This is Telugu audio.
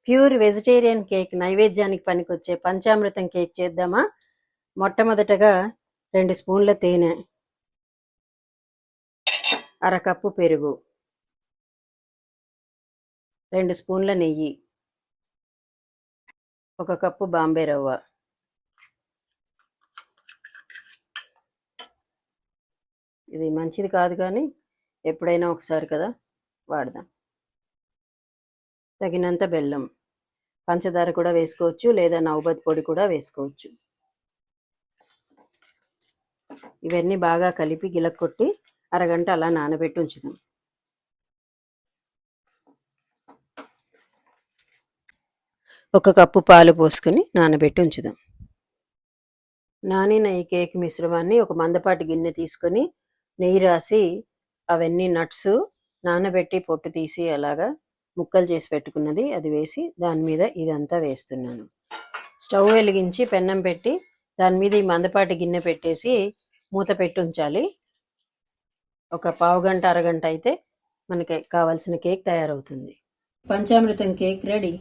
ప్యూర్ వెజిటేరియన్ కేక్ నైవేద్యానికి పనికొచ్చే పంచామృతం కేక్ చేద్దామా? మొట్టమొదటగా 2 స్పూన్ల తేనె, అరకప్పు పెరుగు, 2 స్పూన్ల నెయ్యి, 1 కప్పు బాంబే రవ్వ, ఇది మంచిది కాదు కానీ ఎప్పుడైనా ఒకసారి కదా వాడదాం. తగినంత బెల్లం, పంచదార కూడా వేసుకోవచ్చు లేదా నౌబత్ పొడి కూడా వేసుకోవచ్చు. ఇవన్నీ బాగా కలిపి గిలక్కొట్టి అరగంట అలా నానబెట్టి ఉంచుదాం. ఒక కప్పు పాలు పోసుకొని నానబెట్టి ఉంచుదాం. నానిన ఈ కేక్ మిశ్రమాన్ని ఒక మందపాటి గిన్నె తీసుకొని నెయ్యి రాసి అవన్నీ నట్స్ నానబెట్టి పొట్టు తీసి అలాగా ముక్కలు చేసి పెట్టుకున్నది అది వేసి దాని మీద ఇదంతా వేస్తున్నాను. స్టవ్ వెలిగించి పెన్నం పెట్టి దాని మీద ఈ మందపాటి గిన్నె పెట్టేసి మూత పెట్టి ఉంచాలి. ఒక పావు గంట అరగంట అయితే మనకి కావాల్సిన కేక్ తయారవుతుంది. Panchamrutham cake ready.